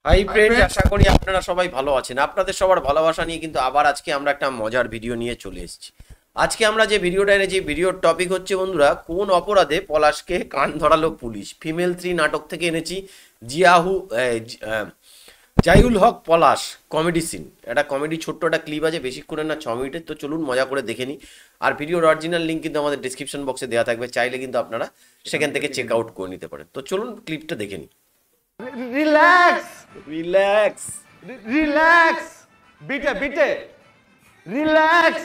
Hi friends, আশা করি আপনারা সবাই ভালো আছেন। আপনাদের সবার ভালোবাসা নিয়ে কিন্তু আবার আজকে আমরা একটা মজার ভিডিও নিয়ে চলে এসেছি। আজকে আমরা যে ভিডিওটা এনেছি, ভিডিওর টপিক হচ্ছে বন্ধুরা, কোন অপরাধে পলাশকে কান ধরালো পুলিশ। ফিমেল 3 নাটক থেকে এনেছি। জিয়াহু জাইউল হক পলাশ কমেডি সিন। একটা কমেডি ছোট্ট একটা ক্লিপ আছে, বেশিক্ষণের না, 6 মিনিটের। তো চলুন মজা করে দেখে নিই। আর ভিডিওর অরিজিনাল লিঙ্ক কিন্তু আমাদের ডিসক্রিপশন বক্সে দেওয়া থাকবে, চাইলে কিন্তু আপনারা সেখান থেকে চেক আউট করে নিতে পারেন। তো চলুন ক্লিপটা দেখে নিই। Relax relax. রিল্যাক্স বিটে বিটে রিল্যাক্স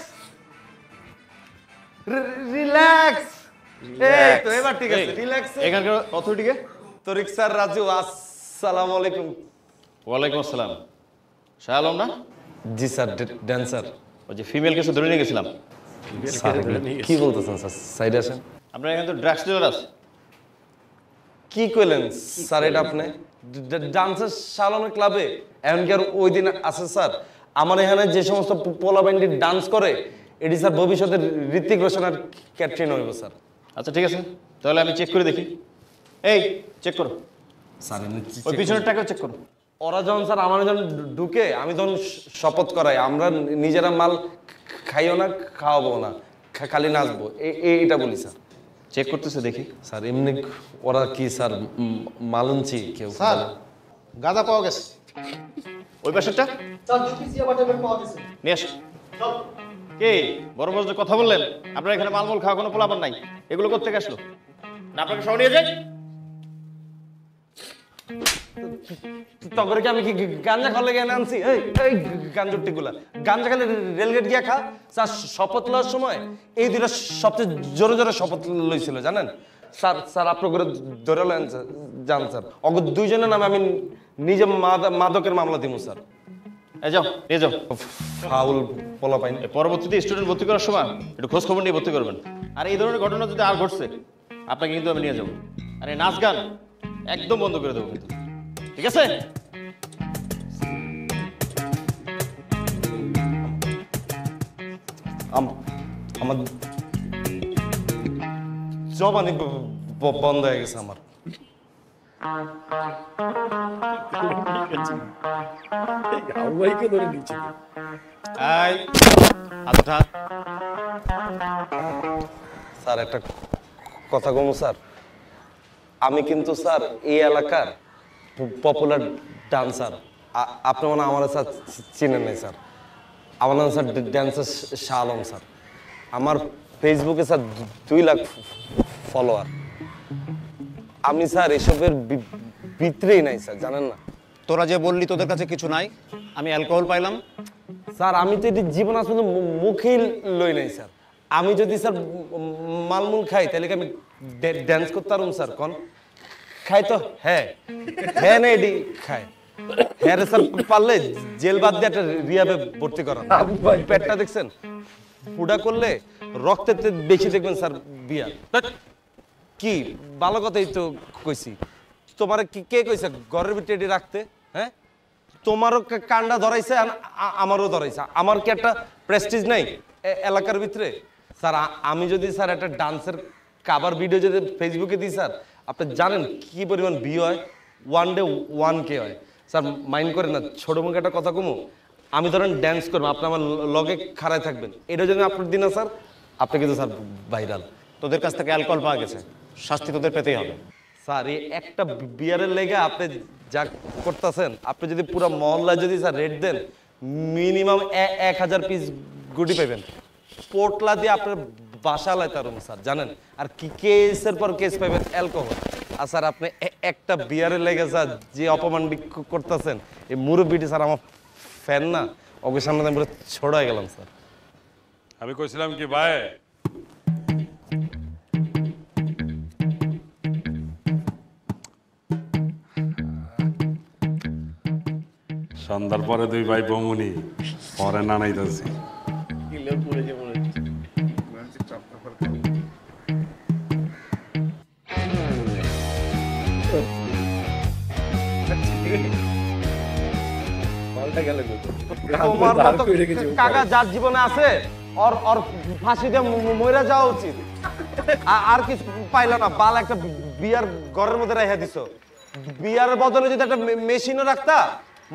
রিল্যাক্স এই তো এবার ঠিক আছে। রিল্যাক্স এখানকার অথরিটিকে। তরিক স্যার, রাজু, আসসালামু আলাইকুম। ওয়ালাইকুম আসসালাম। শাহ আলম না? জি স্যার, ড্যান্সার। ওই যে ফিমেল কেসে ধরে নিয়ে গেছিলাম। কি বলতেছেন স্যার? সাইডে আসেন। আপনার এখানে তো ড্রাগস ডিলার আছে। কি কইলেন স্যার এটা আপনি? ডান্সার শালনের ক্লাবে এমনকি আর ওই দিন আছে স্যার। আমার এখানে যে সমস্ত পোলা ব্যান্ডি ডান্স করে, এটি স্যার ভবিষ্যতে ঋত্বিক রোশন আর ক্যাটরিনা হইব স্যার। আচ্ছা ঠিক আছে, তাহলে আমি চেক করে দেখি। এই চেক করো, স্যার ওই পিছনের টাকা চেক করো। ওরা যখন স্যার আমার যখন ঢুকে, আমি তখন শপথ করাই আমরা নিজেরা মাল খাইও না, খাওয়াবো না, খালি নাচবো, এইটা বলি স্যার। চেক করতেছে দেখি। স্যার এমনি ওরা কি স্যার মালুনছি কেউ? স্যার গাঁজা পাওয়া গেছে। ওই পাশেরটা স্যার 2 পিস ইয়াবা ট্যাবলেট পাওয়া গেছে। নিয়ে আসো। কে বড় বড় যে কথা বললেন, আপনার এখানে মালমূল খাওয়া কোনো পোলাপান নাই, এগুলো কোত্থেকে আসলো? না আপনাকে সহ নিয়ে যাই। তখন কি আমি কি গাঞ্জা খাওয়ালে গিয়ে আনছি? এই এই গাঞ্জুর টিগুলা গাঞ্জা খালে রেলগেট গিয়া খা। স্যার শপথ লওয়ার সময় এই দুইটা সবচেয়ে জোরে জোরে শপথ লইছিল জানেন স্যার। স্যার আপনার করে ধরে লেন যান স্যার। অগ দুইজনের নামে আমি নিজে মাদকের মামলা দিব স্যার। এই যাও, নিয়ে যাও। ফাউল পোলা পাইনি। পরবর্তীতে স্টুডেন্ট ভর্তি করার সময় একটু খোঁজ খবর নিয়ে ভর্তি করবেন। আর এই ধরনের ঘটনা যদি আর ঘটছে, আপনাকে কিন্তু আমি নিয়ে যাবো। আর এই নাচ গান একদম বন্ধ করে দেবো কিন্তু, ঠিক আছে? আমার জবানি বন্ধ হয়ে গেছে আমার। এই আচ্ছা, স্যার একটা কথা কমু স্যার, আমি কিন্তু স্যার এই এলাকার পপুলার ডান্সার। আপনি মানে আমার স্যার চিনেন নাই স্যার। আমার নাম sir dancer Shah Alam sir. আমার ফেসবুকে স্যার 2 লাখ ফলোয়ার। আমি স্যার এসবের ভিতরেই নাই স্যার, জানেন না? তোরা যে বললি তোদের কাছে কিছু নাই, আমি অ্যালকোহল পাইলাম। স্যার আমি তো এটি জীবন আসলে মুখেই লই নাই স্যার। আমি যদি স্যার মালমুল খাই তাহলে কি আমি ড্যান্স করতে পারুম স্যার? কোন খাই তো হ্যাঁ হ্যাঁ না এটি খায় হ্যাঁ রে স্যার। পারলে জেল বাদ দিয়ে একটা রিয়াবে ভর্তি করান। পেটটা দেখছেন ফুডা করলে রক্তের বেশি দেখবেন স্যার বিয়া। কি ভালো কথাই তো কইছি। তোমার কে কইছে ঘরের ভিতরে এটি রাখতে? হ্যাঁ, তোমারও কান্ডা ধরাইছে, আমারও ধরাইছে। আমার কি একটা প্রেস্টিজ নাই এলাকার ভিতরে? স্যার আমি যদি স্যার একটা ডান্সের কাভার ভিডিও যদি ফেসবুকে দিই স্যার, আপনি জানেন কি পরিমাণ ভিউ হয়? 1 ডে 1K হয় স্যার। মাইন্ড করেন না, ছোট মুখে একটা কথা কমু। আমি ধরেন ড্যান্স করবো, আপনি আমার লগে খাড়ায় থাকবেন, এটা যদি আপলোড দিন না স্যার, আপনি কিন্তু স্যার ভাইরাল। তোদের কাছ থেকে অ্যালকোহল পাওয়া গেছে, শাস্তি তোদের পেতেই হবে। স্যার এই একটা বিয়ারের লেগে আপনি যা করতেছেন, আপনি যদি পুরো মহল্লায় যদি sir rate then, minimum 1000 piece গুটি পাইবেন। পোটলা দিয়ে আপনার বাসা লাইতারুন স্যার, জানেন? আর কি কেসের পর কেস পাইবেন অ্যালকোহল। আর স্যার আপনি একটা বিয়ারের লেগে স্যার যে অপমান করতেছেন, এই মুরব্বিটি স্যার আমার ফ্যান না, ওকে সামনে আমি পুরো ছড়াই গেলাম স্যার। আমি কইছিলাম কি ভাই, সন্ধ্যার পরে 2 ভাই বমুনি পরে নানাইতেছি। কাকা যার জীবনে আছে ওর ওর ফাঁসি দিয়ে মইরা যাওয়া উচিত। আর কিছু পাইলো না, বাল একটা বিয়ার ঘরের মধ্যে রেখে দিছো। বিয়ার বদলে যদি একটা মেশিনও রাখতা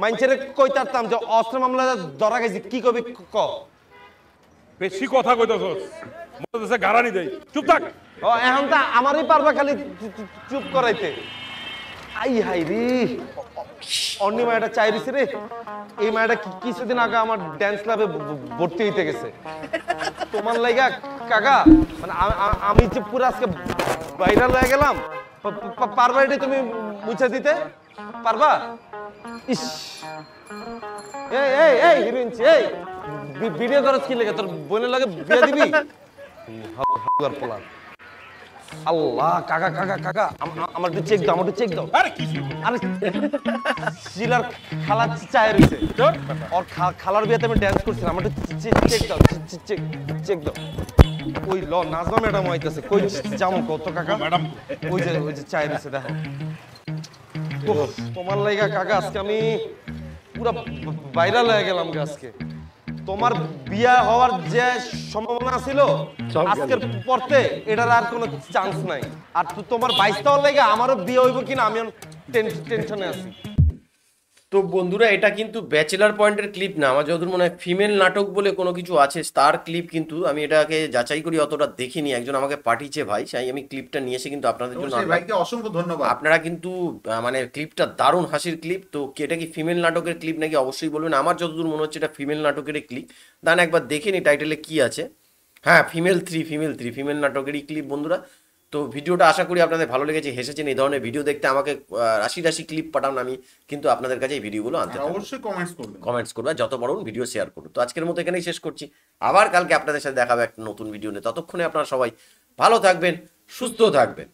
মাইনছেরে কইতারতাম যে অস্ত্র মামলা ধরা গেছি কি কবি ক বেশি কথা কইতাছস মনে হচ্ছে গারানি দেই চুপ থাক ও এখন তো আমারই পারবা খালি চুপ করাইতে আই হাই রে অন্য মায়াটা চাই দিছে রে এই মায়াটা কিছুদিন আগে আমার ড্যান্স ক্লাবে ভর্তি হইতে গেছে তোমার লাইগা কাকা মানে আমি যে পুরো আজকে ভাইরাল হয়ে গেলাম পারবা এটা তুমি মুছে দিতে পারবা ইস এই এই এই হিরোইন এই ভিডিও করছ কি লাগে তোর বোনের লাগে বিয়ে দিবি হাগুয়ার পোলা আল্লাহ কাকা কাকা কাকা আমার একটু চেক দাও আমার একটু চেক দাও আরে কি আরে শিলার খালা চায় রইছে ওর খালার বিয়েতে আমি ড্যান্স করছিলাম আমার একটু চেক দাও চেক দাও ওই ল নাজমা ম্যাডাম আইতাছে কই যামো কত কাকা ম্যাডাম ওই যে চায় রইছে দেখো ওহ, তোমার লাইগা কাকা আজকে আমি পুরো ভাইরাল হয়ে গেলাম আজকে তোমার বিয়া হওয়ার যে সম্ভাবনা ছিল আজকের পরতে এটার আর কোনো চান্স নাই আর তোমার 22 হওয়ার লাগে আমারও বিয়ে হইব কিনা আমি টেনশনে আছি তো বন্ধুরা এটা কিন্তু ব্যাচেলার পয়েন্টের ক্লিপ না, আমার যতদূর মনে হয় ফিমেল নাটক বলে কোনো কিছু আছে তার ক্লিপ, কিন্তু আমি এটাকে যাচাই করি অতটা দেখিনি, একজন আমাকে পাঠিয়েছে ভাই, সেই আমি ক্লিপটা নিয়ে এসে কিন্তু আপনাদের জন্য ভাইকে অসংখ্য ধন্যবাদ। আপনারা কিন্তু মানে ক্লিপটা দারুণ হাসির ক্লিপ, তো এটা কি ফিমেল নাটকের ক্লিপ নাকি অবশ্যই বলবেন, আমার যতদূর মনে হচ্ছে এটা ফিমেল নাটকেরই ক্লিপ, দান একবার দেখে নি টাইটেলে কি আছে, হ্যাঁ ফিমেল 3 ফিমেল নাটকেরই ক্লিপ বন্ধুরা। তো ভিডিওটা আশা করি আপনাদের ভালো লেগেছে, হেসেছেন, এই ধরনের ভিডিও দেখতে আমাকে রাশি ক্লিপ পাঠান, আমি কিন্তু আপনাদের কাছে এই ভিডিওগুলো আনতে পারবো। অবশ্যই কমেন্টস করবেন, যত বড় ভিডিও শেয়ার করুন। তো আজকের মতো এখানেই শেষ করছি, আবার কালকে আপনাদের সাথে দেখা হবে একটা নতুন ভিডিও নিয়ে, ততক্ষণে আপনারা সবাই ভালো থাকবেন, সুস্থ থাকবেন।